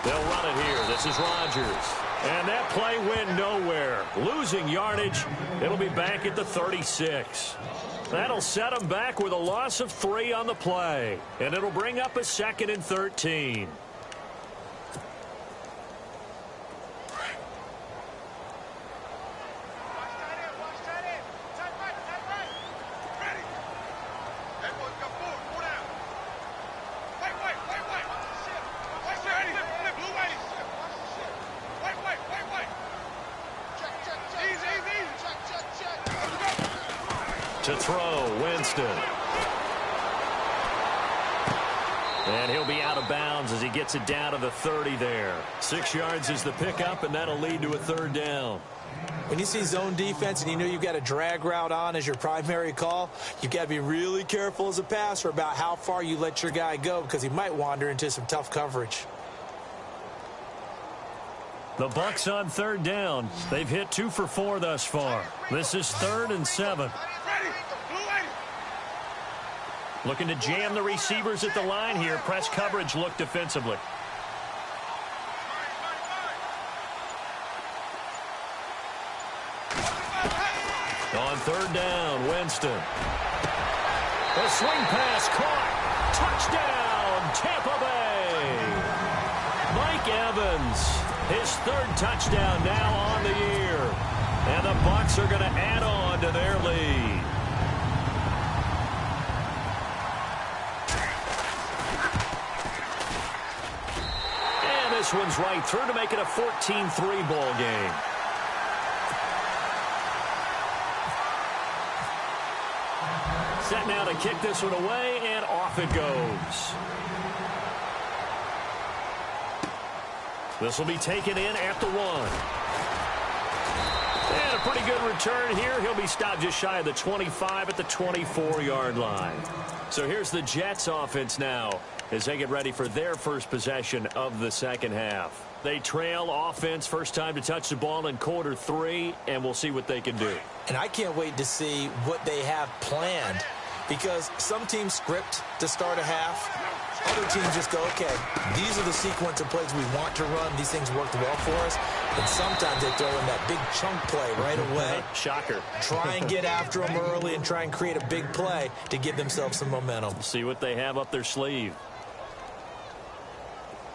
They'll run it here. This is Rodgers. And that play went nowhere. Losing yardage. It'll be back at the 36. That'll set them back with a loss of 3 on the play. And it'll bring up a 2nd and 13. To throw, Winston. And he'll be out of bounds as he gets it down to the 30 there. 6 yards is the pickup, and that'll lead to a 3rd down. When you see zone defense and you know you've got a drag route on as your primary call, you've got to be really careful as a passer about how far you let your guy go because he might wander into some tough coverage. The Bucs on 3rd down. They've hit 2 for 4 thus far. This is 3rd and 7. Looking to jam the receivers at the line here. Press coverage look defensively. On 3rd down, Winston. A swing pass caught. Touchdown, Tampa Bay. Mike Evans, his 3rd touchdown now on the year. And the Bucs are going to add on to their lead. This one's right through to make it a 14-3 ball game. Set now to kick this one away, and off it goes. This will be taken in at the 1. And a pretty good return here. He'll be stopped just shy of the 25 at the 24-yard line. So here's the Jets offense now as they get ready for their first possession of the 2nd half. They trail offense, first time to touch the ball in quarter 3, and we'll see what they can do. And I can't wait to see what they have planned because some teams script to start a half. Other teams just go, okay, these are the sequence of plays we want to run. These things worked well for us. And sometimes they throw in that big chunk play right away. Shocker. Try and get after them early and try and create a big play to give themselves some momentum. See what they have up their sleeve.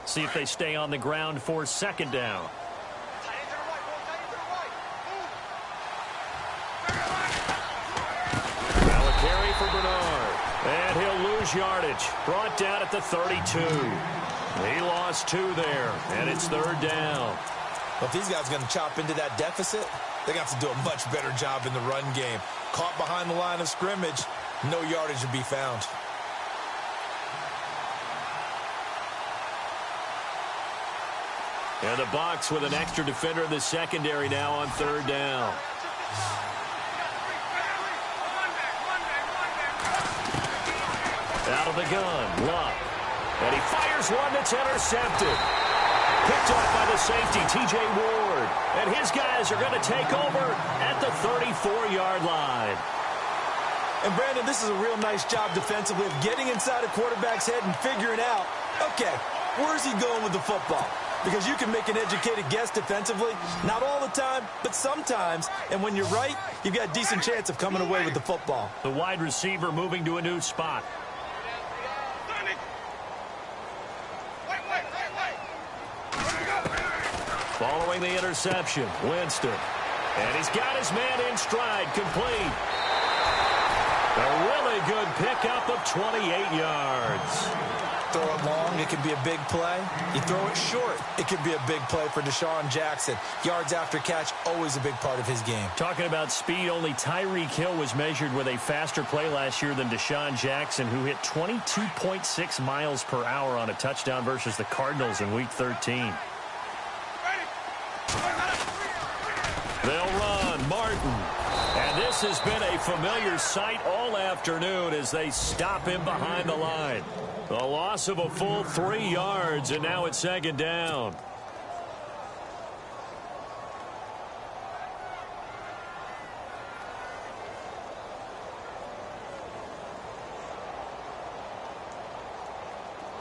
See if they stay on the ground for 2nd down. Now a carry for Bernard. And he'll lose yardage. Brought down at the 32. He lost 2 there, and it's 3rd down. Well, if these guys are going to chop into that deficit, they got to do a much better job in the run game. Caught behind the line of scrimmage, no yardage to be found. And the Bucs with an extra defender in the secondary now on 3rd down. Out of the gun, Luck. And he fires one that's intercepted. Picked off by the safety, T.J. Ward. And his guys are going to take over at the 34-yard line. And, Brandon, this is a real nice job defensively of getting inside a quarterback's head and figuring out, okay, where's he going with the football? Because you can make an educated guess defensively. Not all the time, but sometimes. And when you're right, you've got a decent chance of coming away with the football. The wide receiver moving to a new spot. Following the interception, Winston. And he's got his man in stride, complete. A really good pickup of 28 yards. Throw it long, it could be a big play. You throw it short, it could be a big play for Deshaun Jackson. Yards after catch, always a big part of his game. Talking about speed, only Tyreek Hill was measured with a faster play last year than Deshaun Jackson, who hit 22.6 miles per hour on a touchdown versus the Cardinals in Week 13. They'll run, Martin. And this has been a familiar sight all afternoon as they stop him behind the line. A loss of a full 3 yards, and now it's 2nd down.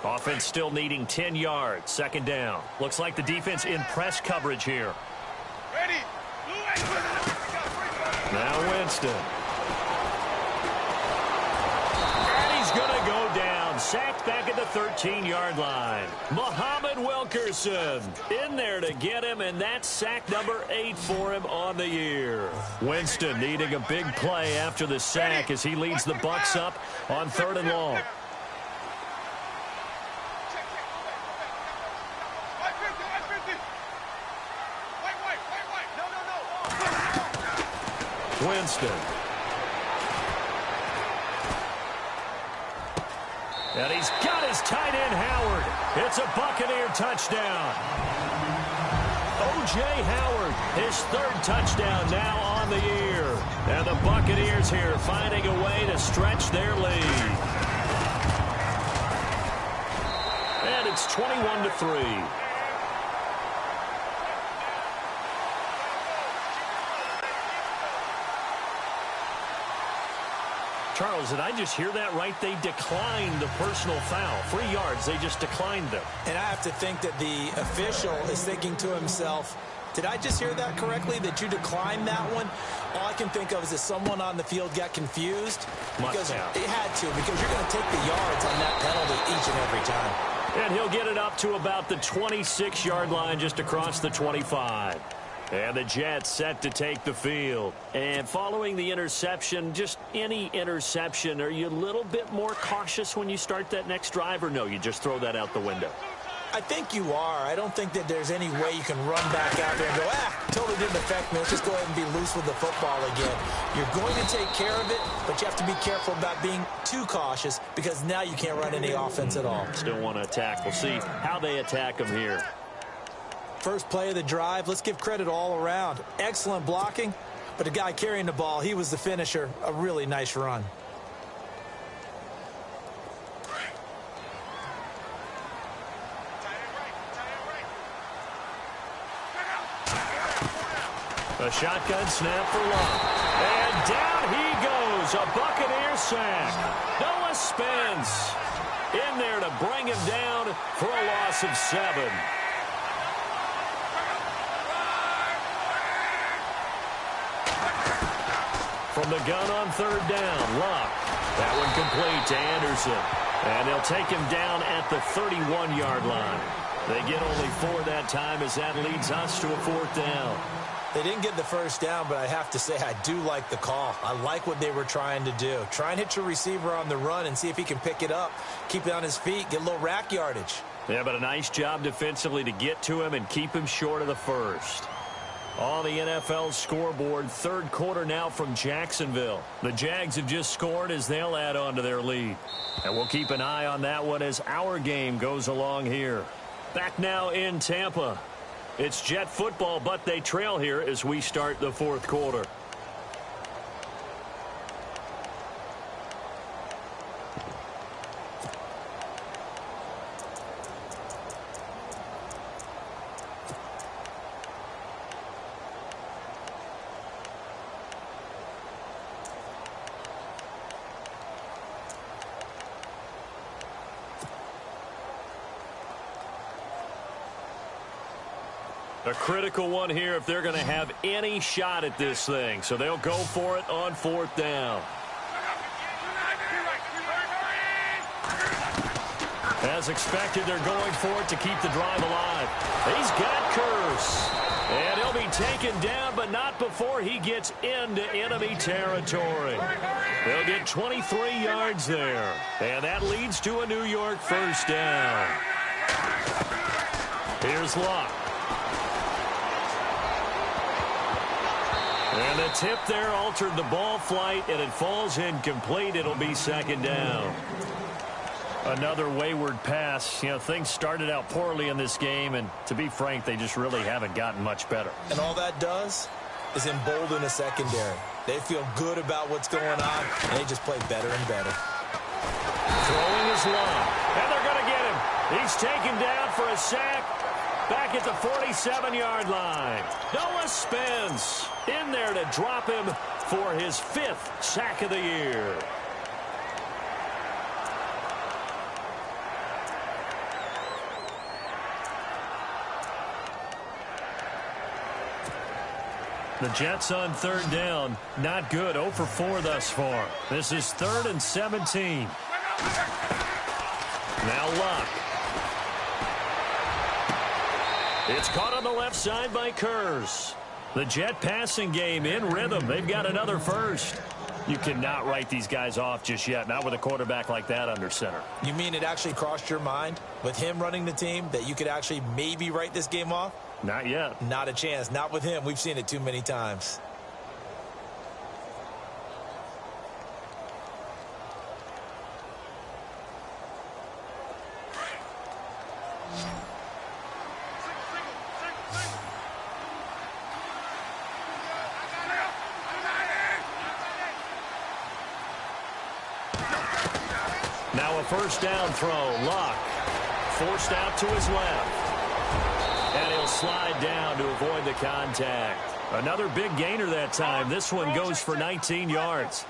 Offense still needing 10 yards. Second down. Looks like the defense in press coverage here. Ready. Now Winston. And he's going to go down. Sacked back at the 13-yard line. Muhammad Wilkerson in there to get him, and that's sack number 8 for him on the year. Winston needing a big play after the sack as he leads the Bucs up on 3rd and long. Winston. And he's got his tight end, Howard. It's a Buccaneer touchdown. O.J. Howard, his 3rd touchdown now on the year. And the Buccaneers here finding a way to stretch their lead. And it's 21-3. Charles, did I just hear that right? They declined the personal foul. 3 yards, they just declined them. And I have to think that the official is thinking to himself, did I just hear that correctly, that you declined that one? All I can think of is that someone on the field got confused. Because it had to, because you're going to take the yards on that penalty each and every time. And he'll get it up to about the 26-yard line, just across the 25. And the Jets set to take the field. And following the interception, just any interception, are you a little bit more cautious when you start that next drive, or no, you just throw that out the window? I think you are. I don't think that there's any way you can run back out there and go, totally didn't affect me. Let's just go ahead and be loose with the football again. You're going to take care of it, but you have to be careful about being too cautious because now you can't run any offense at all. Still want to attack. We'll see how they attack them here. First play of the drive, let's give credit all around. Excellent blocking, but the guy carrying the ball, he was the finisher. A really nice run. A shotgun snap for Love. And down he goes. A Buccaneer sack. Noah Spence in there to bring him down for a loss of 7. From the gun on 3rd down, Luck. That one complete to Anderson. And they'll take him down at the 31-yard line. They get only 4 that time as that leads us to a 4th down. They didn't get the first down, but I have to say I do like the call. I like what they were trying to do. Try and hit your receiver on the run and see if he can pick it up. Keep it on his feet, get a little rack yardage. Yeah, but a nice job defensively to get to him and keep him short of the first. On the NFL scoreboard, 3rd quarter now from Jacksonville. The Jags have just scored as they'll add on to their lead. And we'll keep an eye on that one as our game goes along here. Back now in Tampa. It's Jet football, but they trail here as we start the 4th quarter. A critical one here if they're going to have any shot at this thing. So they'll go for it on 4th down. As expected, they're going for it to keep the drive alive. He's got Curse. And he'll be taken down, but not before he gets into enemy territory. They'll get 23 yards there. And that leads to a New York 1st down. Here's Luck. And the tip there altered the ball flight, and it falls incomplete. It'll be 2nd down. Another wayward pass. You know, things started out poorly in this game, and to be frank, they just really haven't gotten much better. And all that does is embolden a secondary. They feel good about what's going on, and they just play better and better. Throwing his long, and they're going to get him. He's taken down for a sack. Back at the 47-yard line. Noah Spence in there to drop him for his 5th sack of the year. The Jets on third down. Not good. 0 for 4 thus far. This is 3rd and 17. Now Luck. It's caught on the left side by Kurz. The Jet passing game in rhythm. They've got another first. You cannot write these guys off just yet, not with a quarterback like that under center. You mean it actually crossed your mind with him running the team that you could actually maybe write this game off? Not yet. Not a chance. Not with him. We've seen it too many times. Now a first down throw. Luck forced out to his left. And he'll slide down to avoid the contact. Another big gainer that time. This one goes for 19 yards.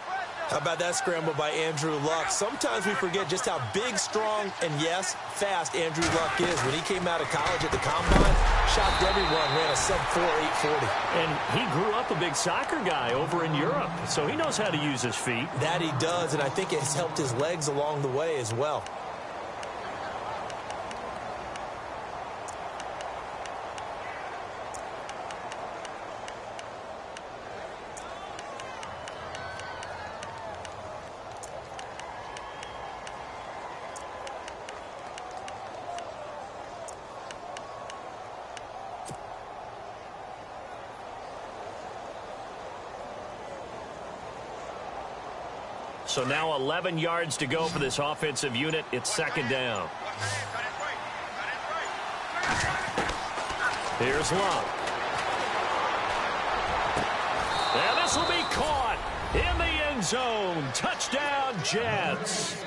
How about that scramble by Andrew Luck? Sometimes we forget just how big, strong, and, yes, fast Andrew Luck is. When he came out of college at the Combine, shocked everyone, ran a sub-4 840. And he grew up a big soccer guy over in Europe, so he knows how to use his feet. That he does, and I think it's helped his legs along the way as well. So now 11 yards to go for this offensive unit. It's second down. Here's Luck. And this will be caught in the end zone. Touchdown, Jets.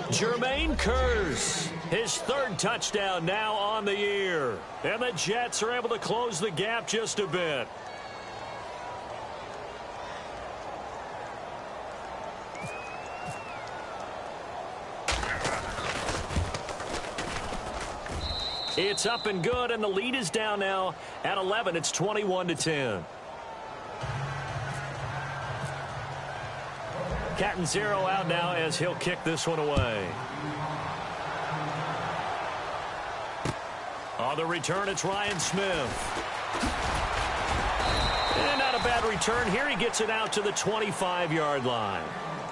Jermaine Kurz, his 3rd touchdown now on the year. And the Jets are able to close the gap just a bit. It's up and good, and the lead is down now at 11. It's 21-10. Cat and 0 out now as he'll kick this one away. On the return, it's Ryan Smith. And not a bad return here. He gets it out to the 25-yard line.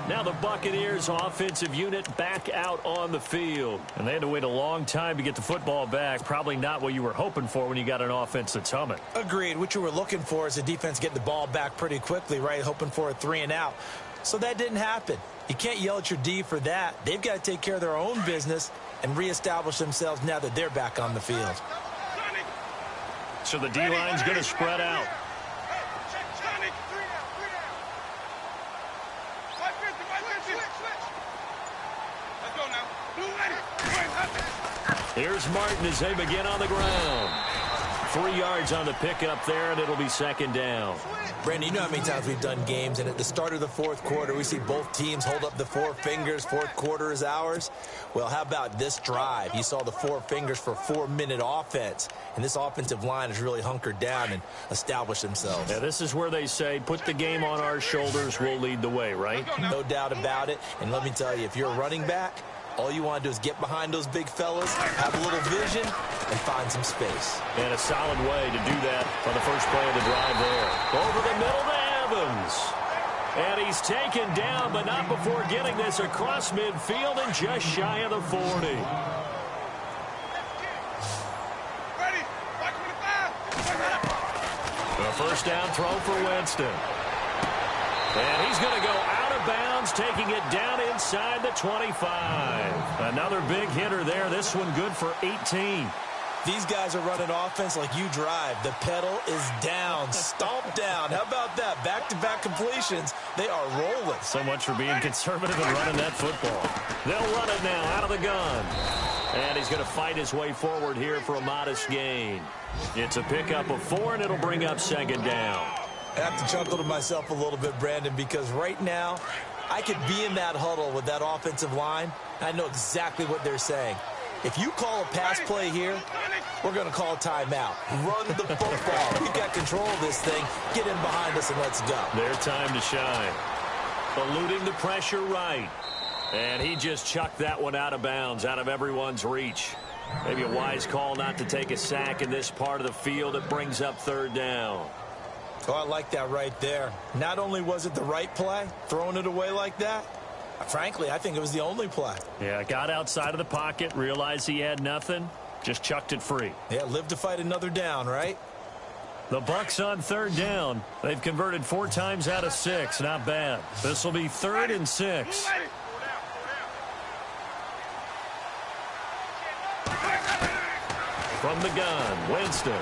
Now the Buccaneers offensive unit back out on the field. And they had to wait a long time to get the football back. Probably not what you were hoping for when you got an offense that's humming. Agreed. What you were looking for is the defense getting the ball back pretty quickly, right? Hoping for a 3-and-out. So that didn't happen. You can't yell at your D for that. They've got to take care of their own business and reestablish themselves now that they're back on the field. So the D-line's going to spread out. Here's Martin as they begin on the ground. 3 yards on the pickup there, and it'll be second down. Brandon, you know how many times we've done games, and at the start of the 4th quarter, we see both teams hold up the 4 fingers, 4th quarter is ours. Well, how about this drive? You saw the 4 fingers for 4-minute offense, and this offensive line has really hunkered down and established themselves. Yeah, this is where they say, put the game on our shoulders, we'll lead the way, right? No doubt about it, and let me tell you, if you're a running back, all you want to do is get behind those big fellas, have a little vision, and find some space. And a solid way to do that on the first play of the drive there. Over the middle to Evans. And he's taken down, but not before getting this across midfield and just shy of the 40. The first down throw for Winston. And he's going to go out of bounds, taking it down inside the 25. Another big hitter there. This one good for 18. These guys are running offense like you drive. The pedal is down, stomped down. How about that? Back-to-back completions. They are rolling. So much for being conservative and running that football. They'll run it now out of the gun. And he's going to fight his way forward here for a modest gain. It's a pickup of 4, and it'll bring up second down. I have to chuckle to myself a little bit, Brandon, because right now I could be in that huddle with that offensive line. I know exactly what they're saying. If you call a pass play here, we're going to call timeout. Run the football. We've got control of this thing. Get in behind us and let's go. Their time to shine. Eluding the pressure right. And he just chucked that one out of bounds, out of everyone's reach. Maybe a wise call not to take a sack in this part of the field. It brings up third down. Oh, I like that right there. Not only was it the right play, throwing it away like that, frankly, I think it was the only play. Yeah, got outside of the pocket, realized he had nothing, just chucked it free. Yeah, live to fight another down, right? The Bucs on third down. They've converted 4 times out of 6. Not bad. This will be 3rd and 6. From the gun, Winston.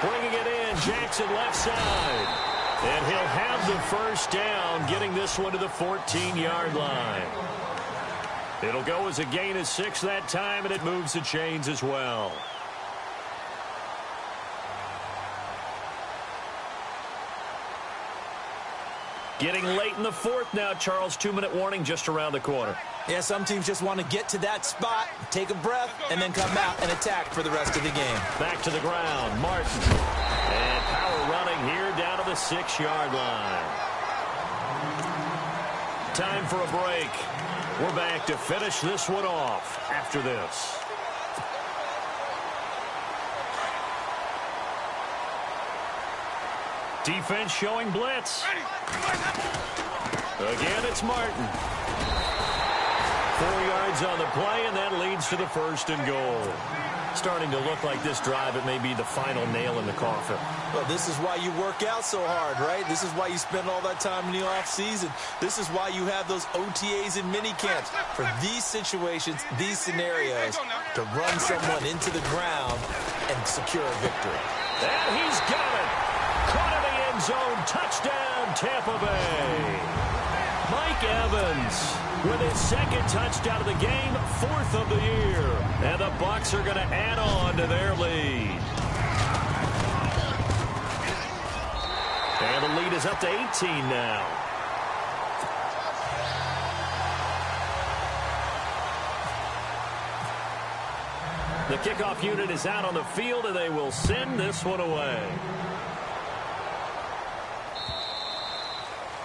Bringing it in, Jackson left side. And he'll have the first down, getting this one to the 14-yard line. It'll go as a gain of 6 that time, and it moves the chains as well. Getting late in the 4th now, Charles. 2-minute warning just around the corner. Yeah, some teams just want to get to that spot, take a breath, and then come out and attack for the rest of the game. Back to the ground, Martin. And power running here down to the 6-yard line. Time for a break. We're back to finish this one off after this. Defense showing blitz. Again, it's Martin. 4 yards on the play, and that leads to the 1st and goal. Starting to look like this drive, it may be the final nail in the coffin. Well, this is why you work out so hard, right? This is why you spend all that time in the offseason. This is why you have those OTAs and mini camps. For these situations, these scenarios, to run someone into the ground and secure a victory. And he's got it. Caught in the end zone. Touchdown, Tampa Bay. Mike Evans with his 2nd touchdown of the game, 4th of the year. And the Bucs are going to add on to their lead. And the lead is up to 18 now. The kickoff unit is out on the field, and they will send this one away.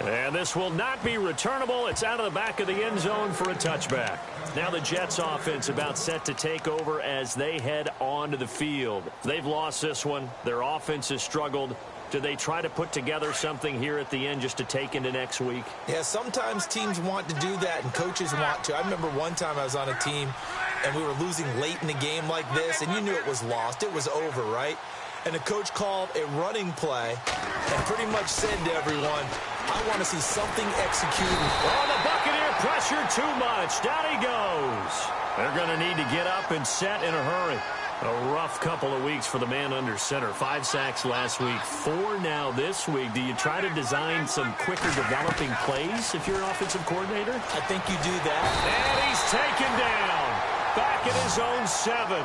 And this will not be returnable. It's out of the back of the end zone for a touchback. Now the Jets offense about set to take over as they head onto the field. They've lost this one. Their offense has struggled. Do they try to put together something here at the end just to take into next week? Yeah, sometimes teams want to do that and coaches want to. I remember one time I was on a team and we were losing late in the game like this, and you knew it was lost. It was over, right? And the coach called a running play and pretty much said to everyone, I want to see something executed. Oh, the Buccaneer pressure too much. Down he goes. They're going to need to get up and set in a hurry. A rough couple of weeks for the man under center. 5 sacks last week, 4 now this week. Do you try to design some quicker developing plays if you're an offensive coordinator? I think you do that. And he's taken down. Back at his own 7.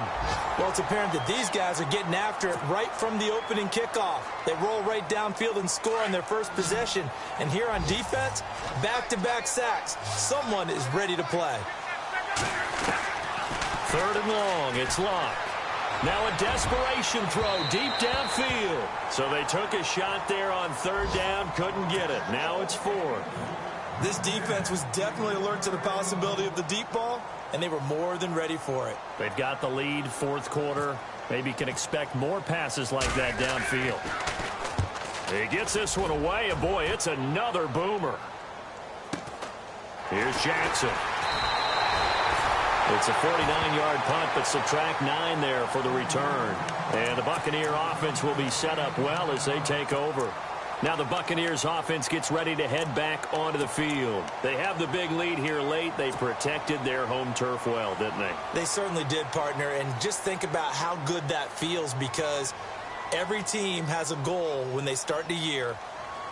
Well, it's apparent that these guys are getting after it right from the opening kickoff. They roll right downfield and score on their first possession. And here on defense, back-to-back sacks. Someone is ready to play. 3rd and long. It's Locke. Now a desperation throw deep downfield. So they took a shot there on 3rd down, couldn't get it. Now it's 4th. This defense was definitely alert to the possibility of the deep ball, and they were more than ready for it. They've got the lead, 4th quarter. Maybe can expect more passes like that downfield. He gets this one away, and boy, it's another boomer. Here's Jackson. It's a 49-yard punt, but subtract 9 there for the return. And the Buccaneer offense will be set up well as they take over. Now the Buccaneers offense gets ready to head back onto the field. They have the big lead here late. They protected their home turf well, didn't they? They certainly did, partner. And just think about how good that feels, because every team has a goal when they start the year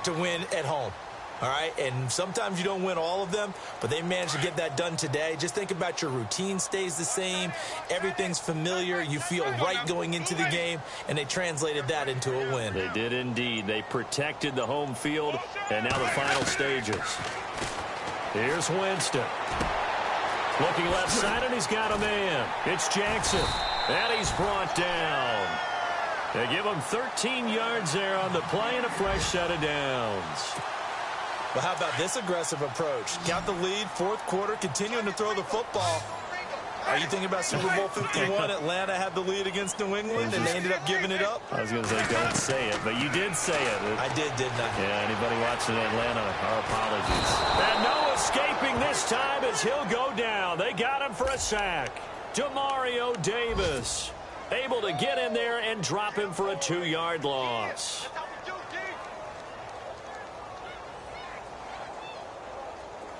to win at home. All right, and sometimes you don't win all of them, but they managed to get that done today. Just think about your routine stays the same. Everything's familiar. You feel right going into the game, and they translated that into a win. They did indeed. They protected the home field, and now the final stages. Here's Winston. Looking left side, and he's got a man. It's Jackson. And he's brought down. They give him 13 yards there on the play and a fresh set of downs. Well, how about this aggressive approach? Got the lead, fourth quarter, continuing to throw the football. Are you thinking about Super Bowl 51? Atlanta had the lead against New England, and they ended up giving it up? I was going to say, don't say it, but you did say it. I did, didn't I? Yeah, anybody watching Atlanta, our apologies. And no escaping this time as he'll go down. They got him for a sack. Demario Davis able to get in there and drop him for a 2-yard loss.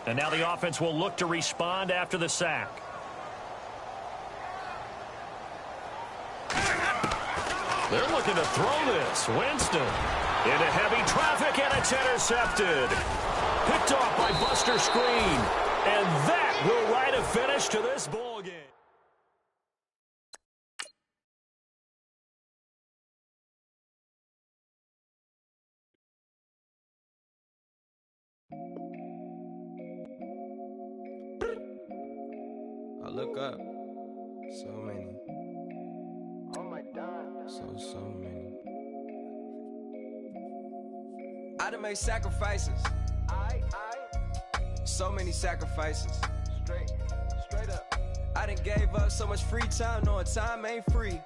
And now the offense will look to respond after the sack. They're looking to throw this. Winston into heavy traffic, and it's intercepted. Picked off by Buster Screen. And that will write a finish to this ball game. I look up. So many. Oh my God. So many. I done made sacrifices. So many sacrifices. Straight up. I done gave up so much free time, knowing time ain't free.